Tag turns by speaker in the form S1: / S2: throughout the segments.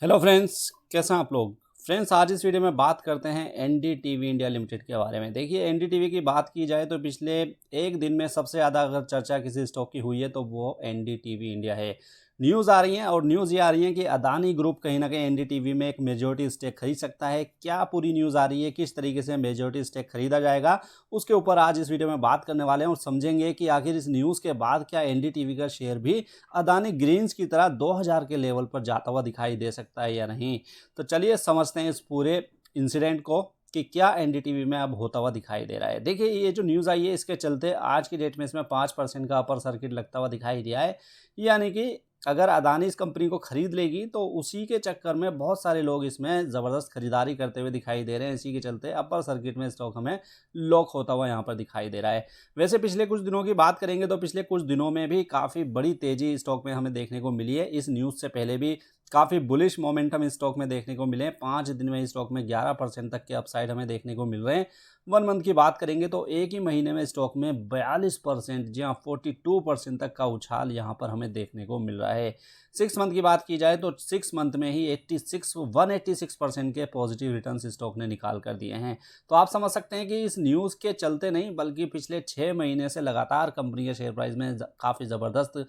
S1: Hello friends, कैसे हैं आप लोग। फ्रेंड्स, आज इस वीडियो में बात करते हैं एनडीटीवी इंडिया लिमिटेड के बारे में। देखिए, एनडीटीवी की बात की जाए तो पिछले एक दिन में सबसे ज़्यादा अगर चर्चा किसी स्टॉक की हुई है तो वो एनडीटीवी इंडिया है। न्यूज़ आ रही हैं और न्यूज़ ये आ रही है कि अदानी ग्रुप कहीं ना कहीं एनडीटीवी में एक मेजॉरिटी स्टेक खरीद सकता है। क्या पूरी न्यूज़ आ रही है, किस तरीके से मेजॉरिटी स्टेक खरीदा जाएगा, उसके ऊपर आज इस वीडियो में बात करने वाले हैं और समझेंगे कि आखिर इस न्यूज़ के बाद क्या एनडीटीवी का शेयर भी अदानी ग्रीन्स की तरह 2000 के लेवल पर जाता हुआ दिखाई दे सकता है या नहीं। तो चलिए समझते हैं इस पूरे इंसिडेंट को कि क्या एनडीटीवी में अब होता हुआ दिखाई दे रहा है। देखिए, ये जो न्यूज़ आई है इसके चलते आज की डेट में इसमें 5% का अपर सर्किट लगता हुआ दिखाई दिया है। यानी कि अगर अदानी इस कंपनी को खरीद लेगी तो उसी के चक्कर में बहुत सारे लोग इसमें ज़बरदस्त खरीदारी करते हुए दिखाई दे रहे हैं। इसी के चलते अपर सर्किट में स्टॉक हमें लॉक होता हुआ यहाँ पर दिखाई दे रहा है। वैसे पिछले कुछ दिनों की बात करेंगे तो पिछले कुछ दिनों में भी काफ़ी बड़ी तेज़ी स्टॉक में हमें देखने को मिली है। इस न्यूज़ से पहले भी काफ़ी बुलिश मोमेंटम इस स्टॉक में देखने को मिले हैं। 5 दिन में इस स्टॉक में 11% तक के अपसाइड हमें देखने को मिल रहे हैं। 1 मंथ की बात करेंगे तो एक ही महीने में स्टॉक में 42%, जी हाँ 42% तक का उछाल यहाँ पर हमें देखने को मिल रहा है। 6 मंथ की बात की जाए तो 6 मंथ में ही 186% के पॉजिटिव रिटर्न्स स्टॉक ने निकाल कर दिए हैं। तो आप समझ सकते हैं कि इस न्यूज़ के चलते नहीं बल्कि पिछले 6 महीने से लगातार कंपनी के शेयर प्राइस में काफ़ी ज़बरदस्त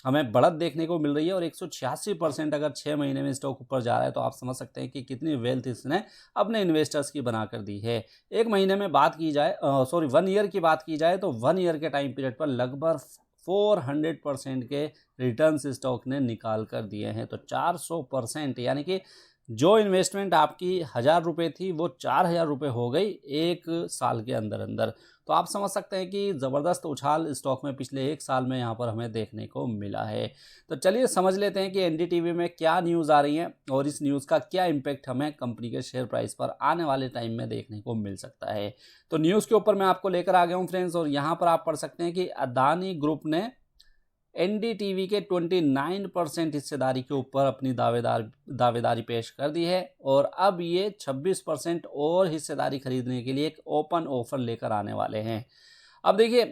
S1: हमें बढ़त देखने को मिल रही है और 186% अगर 6 महीने में स्टॉक ऊपर जा रहा है तो आप समझ सकते हैं कि कितनी वेल्थ इसने अपने इन्वेस्टर्स की बना कर दी है। एक महीने में बात की जाए 1 ईयर की बात की जाए तो 1 ईयर के टाइम पीरियड पर लगभग 400% के रिटर्न्स स्टॉक ने निकाल कर दिए हैं। तो 400%, यानी कि जो इन्वेस्टमेंट आपकी 1000 रुपये थी वो 4000 रुपये हो गई 1 साल के अंदर अंदर। तो आप समझ सकते हैं कि ज़बरदस्त उछाल स्टॉक में पिछले 1 साल में यहाँ पर हमें देखने को मिला है। तो चलिए समझ लेते हैं कि एनडीटीवी में क्या न्यूज़ आ रही है और इस न्यूज़ का क्या इम्पैक्ट हमें कंपनी के शेयर प्राइस पर आने वाले टाइम में देखने को मिल सकता है। तो न्यूज़ के ऊपर मैं आपको लेकर आ गया हूँ फ्रेंड्स, और यहाँ पर आप पढ़ सकते हैं कि अदानी ग्रुप ने एनडीटीवी के 29% हिस्सेदारी के ऊपर अपनी दावेदारी पेश कर दी है और अब ये 26% और हिस्सेदारी खरीदने के लिए एक ओपन ऑफर लेकर आने वाले हैं। अब देखिए,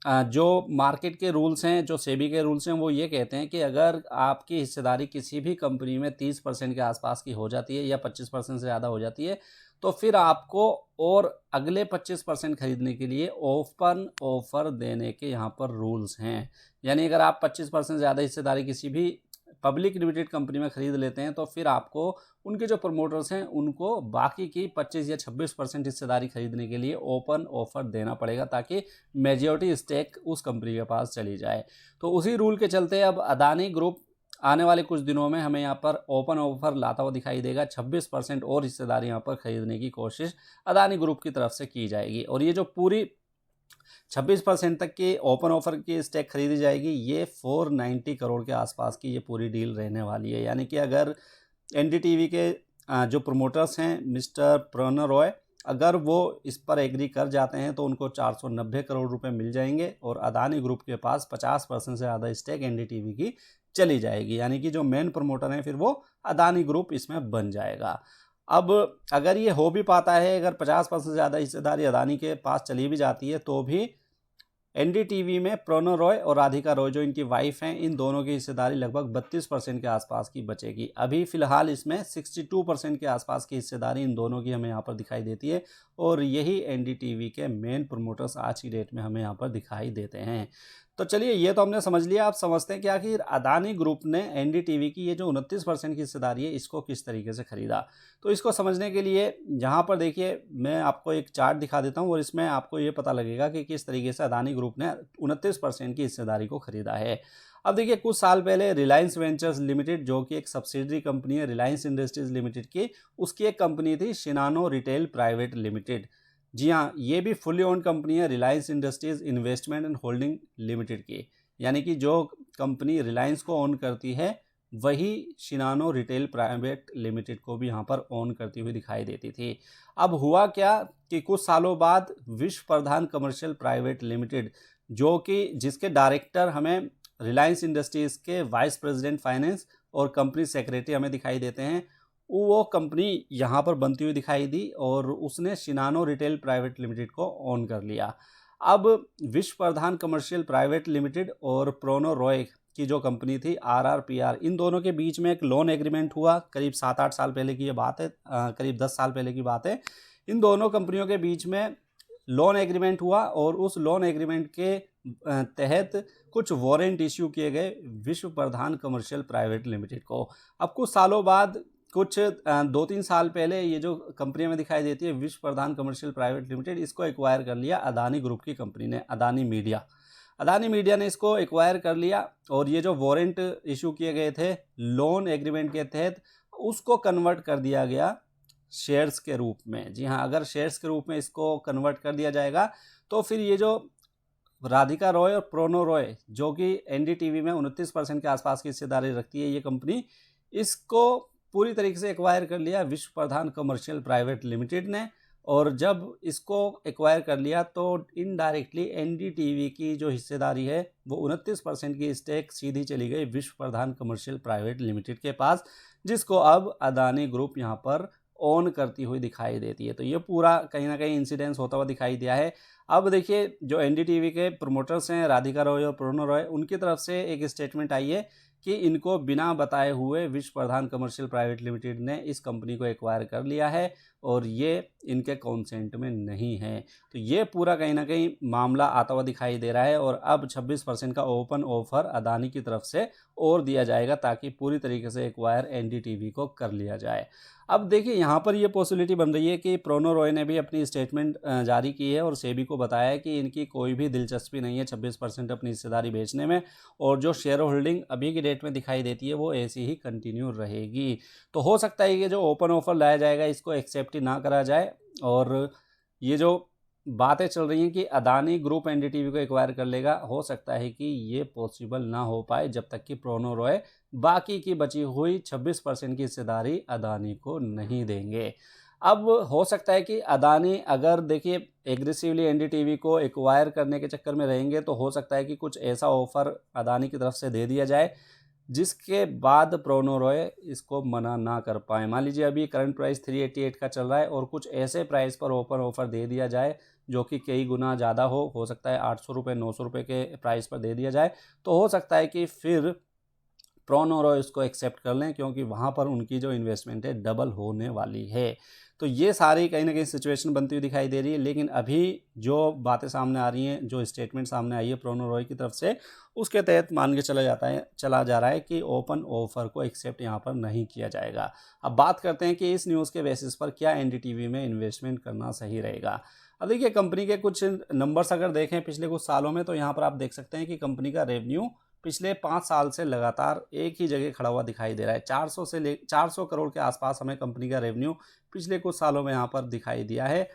S1: जो मार्केट के रूल्स हैं, जो सेबी के रूल्स हैं, वो ये कहते हैं कि अगर आपकी हिस्सेदारी किसी भी कंपनी में 30% के आसपास की हो जाती है या 25% से ज़्यादा हो जाती है तो फिर आपको और अगले 25% खरीदने के लिए ओपन ऑफर देने के यहाँ पर रूल्स हैं। यानी अगर आप 25% ज़्यादा हिस्सेदारी किसी भी पब्लिक लिमिटेड कंपनी में खरीद लेते हैं तो फिर आपको उनके जो प्रमोटर्स हैं उनको बाकी की 25 या 26% हिस्सेदारी खरीदने के लिए ओपन ऑफर देना पड़ेगा ताकि मेजॉरिटी स्टेक उस कंपनी के पास चली जाए। तो उसी रूल के चलते अब अदानी ग्रुप आने वाले कुछ दिनों में हमें यहाँ पर ओपन ऑफर लाता हुआ दिखाई देगा। 26% और हिस्सेदारी यहाँ पर खरीदने की कोशिश अदानी ग्रुप की तरफ से की जाएगी और ये जो पूरी 26% तक की ओपन ऑफर की स्टेक खरीदी जाएगी, ये 490 करोड़ के आसपास की ये पूरी डील रहने वाली है। यानी कि अगर एनडीटीवी के जो प्रमोटर्स हैं मिस्टर प्रणव रॉय, अगर वो इस पर एग्री कर जाते हैं तो उनको 490 करोड़ रुपए मिल जाएंगे और अदानी ग्रुप के पास 50% से ज़्यादा स्टेक एनडीटीवी की चली जाएगी। यानी कि जो मेन प्रमोटर हैं फिर वो अदानी ग्रुप इसमें बन जाएगा। अब अगर ये हो भी पाता है, अगर 50% से ज़्यादा हिस्सेदारी अदानी के पास चली भी जाती है तो भी एनडीटीवी में प्रणव रॉय और राधिका रॉय जो इनकी वाइफ हैं, इन दोनों की हिस्सेदारी लगभग 32% के आसपास की बचेगी। अभी फिलहाल इसमें 62% के आसपास की हिस्सेदारी इन दोनों की हमें यहाँ पर दिखाई देती है और यही एनडीटीवी के मेन प्रमोटर्स आज की डेट में हमें यहाँ पर दिखाई देते हैं। तो चलिए, ये तो हमने समझ लिया। आप समझते हैं कि आखिर अदानी ग्रुप ने एनडीटीवी की ये जो 29% की हिस्सेदारी है इसको किस तरीके से खरीदा। तो इसको समझने के लिए यहाँ पर देखिए, मैं आपको एक चार्ट दिखा देता हूँ और इसमें आपको ये पता लगेगा कि किस तरीके से अदानी ग्रुप ने 29% की हिस्सेदारी को खरीदा है। अब देखिए, कुछ साल पहले रिलायंस वेंचर्स लिमिटेड, जो कि एक सब्सिडरी कंपनी है रिलायंस इंडस्ट्रीज लिमिटेड की, उसकी एक कंपनी थी शिनानो रिटेल प्राइवेट लिमिटेड। जी हाँ, ये भी फुल्ली ओन्ड कंपनी है Reliance industries investment and holding limited की। यानी कि जो कंपनी रिलायंस को ओन करती है वही शिनानो रिटेल प्राइवेट लिमिटेड को भी यहाँ पर ओन करती हुई दिखाई देती थी। अब हुआ क्या कि कुछ सालों बाद विश्व प्रधान कमर्शियल प्राइवेट लिमिटेड, जो कि जिसके डायरेक्टर हमें रिलायंस इंडस्ट्रीज के वाइस प्रेसिडेंट फाइनेंस और कंपनी सेक्रेटरी हमें दिखाई देते हैं, वो कंपनी यहाँ पर बनती हुई दिखाई दी और उसने शिनानो रिटेल प्राइवेट लिमिटेड को ओन कर लिया। अब विश्व प्रधान कमर्शियल प्राइवेट लिमिटेड और प्रोनो रॉय की जो कंपनी थी RRPR, इन दोनों के बीच में एक लोन एग्रीमेंट हुआ। करीब 7-8 साल पहले की ये बात है, करीब 10 साल पहले की बात है। इन दोनों कंपनियों के बीच में लोन एग्रीमेंट हुआ और उस लोन एग्रीमेंट के तहत कुछ वारंट इश्यू किए गए विश्व प्रधान कमर्शियल प्राइवेट लिमिटेड को। अब कुछ सालों बाद, कुछ 2-3 साल पहले, ये जो कंपनी में दिखाई देती है विश्व प्रधान कमर्शियल प्राइवेट लिमिटेड, इसको एक्वायर कर लिया अदानी ग्रुप की कंपनी ने, अदानी मीडिया ने इसको एक्वायर कर लिया। और ये जो वारंट इशू किए गए थे लोन एग्रीमेंट के तहत, उसको कन्वर्ट कर दिया गया शेयर्स के रूप में। जी हाँ, अगर शेयर्स के रूप में इसको कन्वर्ट कर दिया जाएगा तो फिर ये जो राधिका रॉय और प्रोनो रॉय, जो कि NDTV में 29% के आसपास की हिस्सेदारी रखती है ये कंपनी, इसको पूरी तरीके से एक्वायर कर लिया विश्व प्रधान कमर्शियल प्राइवेट लिमिटेड ने। और जब इसको एक्वायर कर लिया तो इनडायरेक्टली NDTV की जो हिस्सेदारी है वो 29% की स्टेक सीधी चली गई विश्व प्रधान कमर्शियल प्राइवेट लिमिटेड के पास, जिसको अब अदानी ग्रुप यहाँ पर ओन करती हुई दिखाई देती है। तो ये पूरा कहीं ना कहीं इंसिडेंस होता हुआ दिखाई दिया है। अब देखिए, जो NDTV के प्रमोटर्स हैं राधिका रॉय और प्रोनो रॉय, उनकी तरफ से एक स्टेटमेंट आई है कि इनको बिना बताए हुए विश्व प्रधान कमर्शियल प्राइवेट लिमिटेड ने इस कंपनी को एक्वायर कर लिया है और ये इनके कॉन्सेंट में नहीं है। तो ये पूरा कहीं ना कहीं मामला आता हुआ दिखाई दे रहा है और अब 26% का ओपन ऑफर अदानी की तरफ से और दिया जाएगा ताकि पूरी तरीके से एक्वायर NDTV को कर लिया जाए। अब देखिए, यहाँ पर ये पॉसिबिलिटी बन रही है कि प्रोनो रॉय ने भी अपनी स्टेटमेंट जारी की है और सेबी को बताया है कि इनकी कोई भी दिलचस्पी नहीं है 26% अपनी हिस्सेदारी बेचने में, और जो शेयर होल्डिंग अभी की डेट में दिखाई देती है वो ऐसी ही कंटिन्यू रहेगी। तो हो सकता है कि जो ओपन ऑफर लाया जाएगा इसको एक्सेप्ट ही ना करा जाए, और ये जो बातें चल रही हैं कि अदानी ग्रुप NDTV को एक्वायर कर लेगा, हो सकता है कि ये पॉसिबल ना हो पाए जब तक कि प्रोनो रॉय बाकी की बची हुई 26% की हिस्सेदारी अदानी को नहीं देंगे। अब हो सकता है कि अदानी अगर देखिए एग्रेसिवली NDTV को एक्वायर करने के चक्कर में रहेंगे तो हो सकता है कि कुछ ऐसा ऑफर अदानी की तरफ से दे दिया जाए जिसके बाद प्रोनो रॉय इसको मना ना कर पाए। मान लीजिए अभी करंट प्राइस 388 का चल रहा है और कुछ ऐसे प्राइस पर ओपन ऑफर दे दिया जाए जो कि कई गुना ज़्यादा हो सकता है 800 रुपये 900 रुपये के प्राइस पर दे दिया जाए, तो हो सकता है कि फिर प्रोनो रॉय इसको एक्सेप्ट कर लें, क्योंकि वहाँ पर उनकी जो इन्वेस्टमेंट है डबल होने वाली है। तो ये सारी कहीं ना कहीं सिचुएशन बनती हुई दिखाई दे रही है। लेकिन अभी जो बातें सामने आ रही हैं, जो स्टेटमेंट सामने आई है प्रोनो रॉय की तरफ से, उसके तहत मान के चला जा रहा है कि ओपन ऑफर को एक्सेप्ट यहाँ पर नहीं किया जाएगा। अब बात करते हैं कि इस न्यूज़ के बेसिस पर क्या NDTV में इन्वेस्टमेंट करना सही रहेगा। अब देखिए, कंपनी के कुछ नंबर्स अगर देखें पिछले कुछ सालों में, तो यहाँ पर आप देख सकते हैं कि कंपनी का रेवेन्यू पिछले 5 साल से लगातार एक ही जगह खड़ा हुआ दिखाई दे रहा है। 400 करोड़ के आसपास हमें कंपनी का रेवेन्यू पिछले कुछ सालों में यहाँ पर दिखाई दिया है।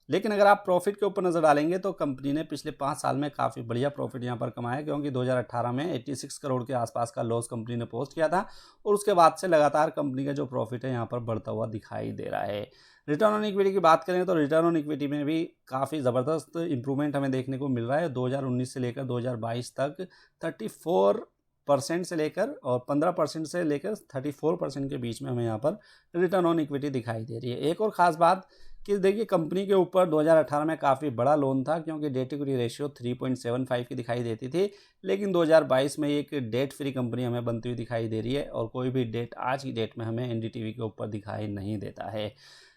S1: लेकिन अगर आप प्रॉफिट के ऊपर नज़र डालेंगे तो कंपनी ने पिछले 5 साल में काफ़ी बढ़िया प्रॉफिट यहाँ पर कमाया, क्योंकि 2018 में 86 करोड़ के आसपास का लॉस कंपनी ने पोस्ट किया था और उसके बाद से लगातार कंपनी का जो प्रॉफिट है यहाँ पर बढ़ता हुआ दिखाई दे रहा है। रिटर्न ऑन इक्विटी की बात करें तो रिटर्न ऑन इक्विटी में भी काफ़ी ज़बरदस्त इंप्रूवमेंट हमें देखने को मिल रहा है। 2019 से लेकर 2022 तक 34% से लेकर और 15% से लेकर 34% के बीच में हमें यहाँ पर रिटर्न ऑन इक्विटी दिखाई दे रही है। एक और ख़ास बात कि देखिए, कंपनी के ऊपर 2018 में काफ़ी बड़ा लोन था, क्योंकि डेट इक्विटी रेशियो 3.75 की दिखाई देती थी। लेकिन 2022 में एक डेट फ्री कंपनी हमें बनती हुई दिखाई दे रही है और कोई भी डेट आज की डेट में हमें NDTV के ऊपर दिखाई नहीं देता है।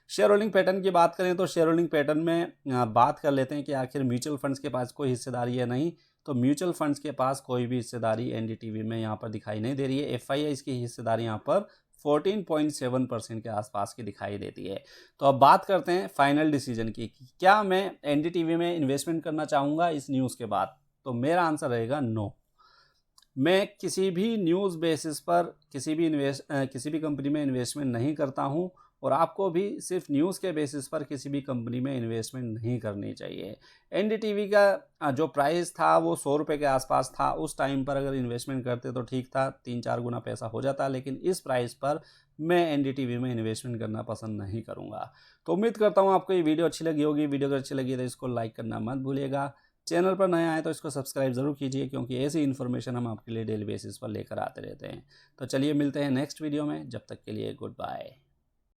S1: शेयर होल्डिंग पैटर्न की बात करें तो शेयर होल्डिंग पैटर्न में बात कर लेते हैं कि आखिर म्यूचुअल फंड्स के पास कोई हिस्सेदारी है नहीं। तो म्यूचुअल फंड्स के पास कोई भी हिस्सेदारी NDTV में यहाँ पर दिखाई नहीं दे रही है। FIIs की हिस्सेदारी यहाँ पर 14.7% के आसपास की दिखाई देती है। तो अब बात करते हैं फाइनल डिसीजन की, क्या मैं NDTV में इन्वेस्टमेंट करना चाहूँगा इस न्यूज़ के बाद? तो मेरा आंसर रहेगा नो। मैं किसी भी न्यूज़ बेसिस पर किसी भी कंपनी में इन्वेस्टमेंट नहीं करता हूं, और आपको भी सिर्फ न्यूज़ के बेसिस पर किसी भी कंपनी में इन्वेस्टमेंट नहीं करनी चाहिए। NDTV का जो प्राइस था वो 100 रुपये के आसपास था। उस टाइम पर अगर इन्वेस्टमेंट करते तो ठीक था, 3-4 गुना पैसा हो जाता, लेकिन इस प्राइस पर मैं NDTV में इन्वेस्टमेंट करना पसंद नहीं करूँगा। तो उम्मीद करता हूँ आपको ये वीडियो अच्छी लगी होगी। वीडियो अगर अच्छी लगी तो इसको लाइक करना मत भूलिएगा। चैनल पर नए आए तो इसको सब्सक्राइब ज़रूर कीजिए, क्योंकि ऐसी इन्फॉर्मेशन हम आपके लिए डेली बेसिस पर लेकर आते रहते हैं। तो चलिए मिलते हैं नेक्स्ट वीडियो में, जब तक के लिए गुड बाय।